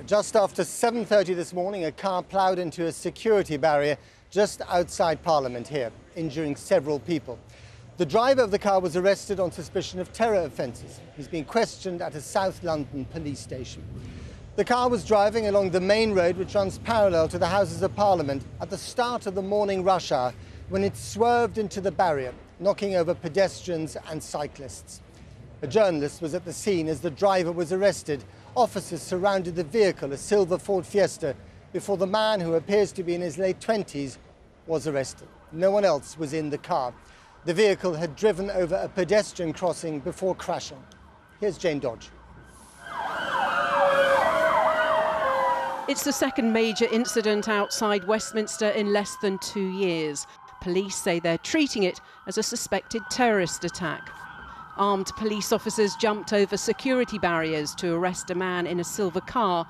Just after 7:30 this morning, a car ploughed into a security barrier just outside Parliament here, injuring several people. The driver of the car was arrested on suspicion of terror offences. He's being questioned at a South London police station. The car was driving along the main road which runs parallel to the Houses of Parliament at the start of the morning rush hour when it swerved into the barrier, knocking over pedestrians and cyclists. A journalist was at the scene as the driver was arrested. Officers surrounded the vehicle, a silver Ford Fiesta, before the man, who appears to be in his late 20s, was arrested. No one else was in the car. The vehicle had driven over a pedestrian crossing before crashing. Here's Jane Dodge. It's the second major incident outside Westminster in less than 2 years. Police say they're treating it as a suspected terrorist attack. Armed police officers jumped over security barriers to arrest a man in a silver car.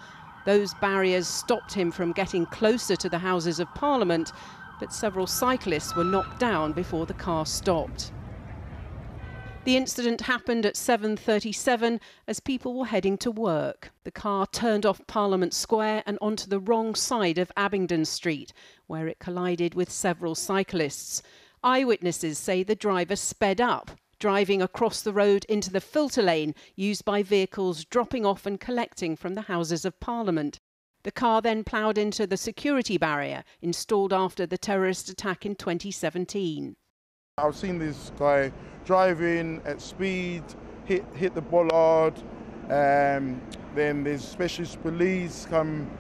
Those barriers stopped him from getting closer to the Houses of Parliament, but several cyclists were knocked down before the car stopped. The incident happened at 7:37 as people were heading to work. The car turned off Parliament Square and onto the wrong side of Abingdon Street, where it collided with several cyclists. Eyewitnesses say the driver sped up, driving across the road into the filter lane used by vehicles dropping off and collecting from the Houses of Parliament. The car then ploughed into the security barrier installed after the terrorist attack in 2017. I've seen this guy driving at speed, hit the bollard, then there's specialist police come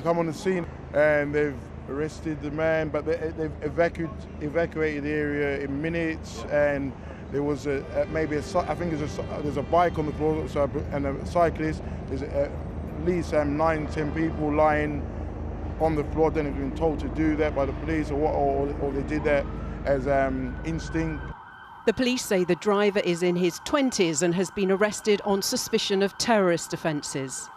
on the scene and they've arrested the man, but they've evacuated the area in minutes, and there was there's a bike on the floor and a cyclist. There's at least 9-10 people lying on the floor. Then they've been told to do that by the police, or they did that as instinct. The police say the driver is in his 20s and has been arrested on suspicion of terrorist offences.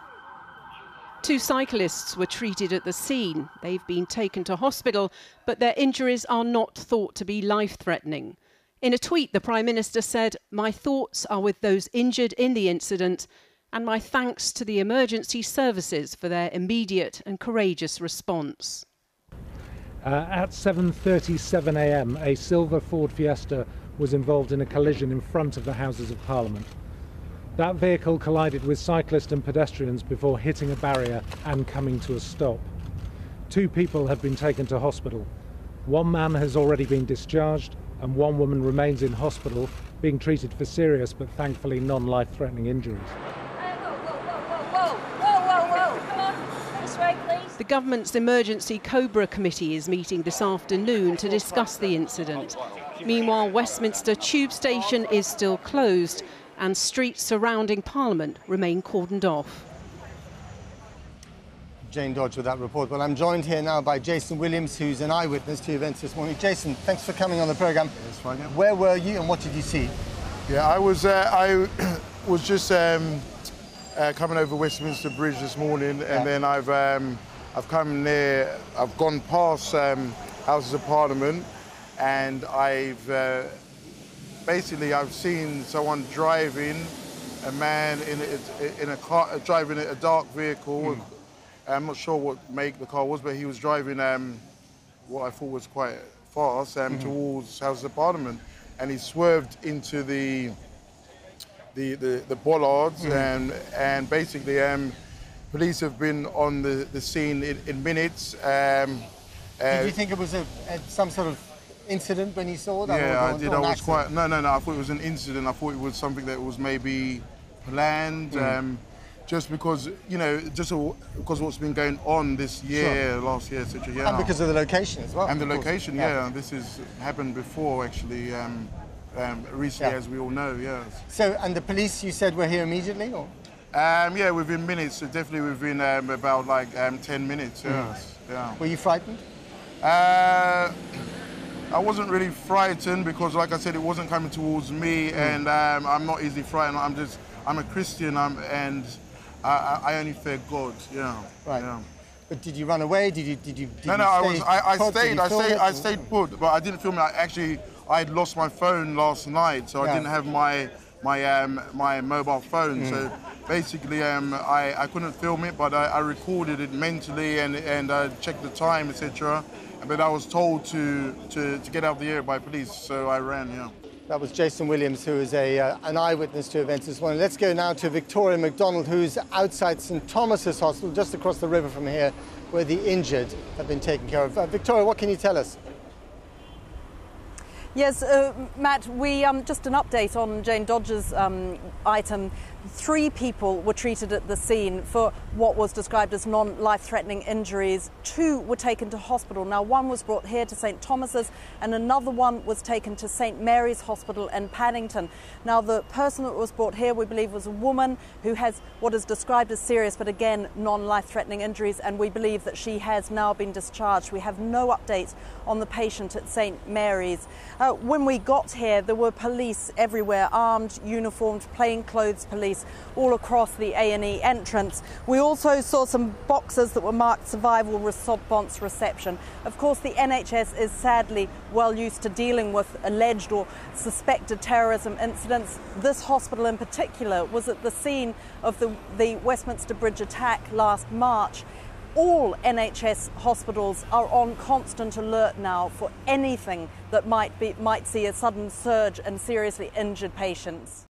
2 cyclists were treated at the scene. They've been taken to hospital, but their injuries are not thought to be life-threatening. In a tweet, the Prime Minister said, "My thoughts are with those injured in the incident, and my thanks to the emergency services for their immediate and courageous response." At 7:37 a.m, a silver Ford Fiesta was involved in a collision in front of the Houses of Parliament. That vehicle collided with cyclists and pedestrians before hitting a barrier and coming to a stop. 2 people have been taken to hospital. 1 man has already been discharged, and 1 woman remains in hospital being treated for serious but thankfully non-life-threatening injuries. Whoa. Come on, this way, please. The government's Emergency Cobra Committee is meeting this afternoon to discuss the incident. Meanwhile, Westminster Tube Station is still closed and streets surrounding Parliament remain cordoned off. Jane Dodge with that report. Well, I'm joined here now by Jason Williams, who's an eyewitness to events this morning. Jason, thanks for coming on the programme. That's fine, yeah. Where were you and what did you see? Yeah, I was just coming over Westminster Bridge this morning, and then I've come near. I've gone past Houses of Parliament, and I've seen someone driving, a man in a car, driving a dark vehicle. I'm not sure what make the car was, but he was driving what I thought was quite fast towards Houses of Parliament, and he swerved into the bollards, and basically police have been on the scene in minutes. Did you think it was some sort of incident when you saw that? Yeah, I did. I was quite. No. I thought it was an incident. I thought it was something that was maybe planned. Just because, because of what's been going on this year, last year, etc. Yeah. And because of the location as well. And the location, yeah. This has happened before, actually, recently, as we all know, yes. So, and the police, you said, were here immediately, or? Yeah, within minutes, definitely within about 10 minutes, yes. Yeah. Were you frightened? I wasn't really frightened because, like I said, it wasn't coming towards me, and I'm not easily frightened. I'm a Christian, and I only fear God. Yeah. Right. Yeah. But did you run away? No. I stayed put, but I didn't film it. I'd lost my phone last night, so I didn't have my my mobile phone. So basically, I couldn't film it, but I recorded it mentally and I checked the time, etc. But I was told to get out of the area by police, so I ran. Yeah. That was Jason Williams, who is an eyewitness to events this morning. Let's go now to Victoria McDonald, who's outside St Thomas's Hospital, just across the river from here, where the injured have been taken care of. Victoria, what can you tell us? Yes, Matt, we just an update on Jane Dodge's item. 3 people were treated at the scene for what was described as non-life-threatening injuries. 2 were taken to hospital. Now, 1 was brought here to St Thomas's and another one was taken to St Mary's Hospital in Paddington. Now, the person that was brought here, we believe, was a woman who has what is described as serious, but again, non-life-threatening injuries, and we believe that she has now been discharged. We have no update on the patient at St Mary's. When we got here, there were police everywhere, armed, uniformed, plainclothes police all across the A&E entrance. We also saw some boxes that were marked survival response reception. Of course, the NHS is sadly well used to dealing with alleged or suspected terrorism incidents. This hospital in particular was at the scene of the Westminster Bridge attack last March. All NHS hospitals are on constant alert now for anything that might see a sudden surge in seriously injured patients.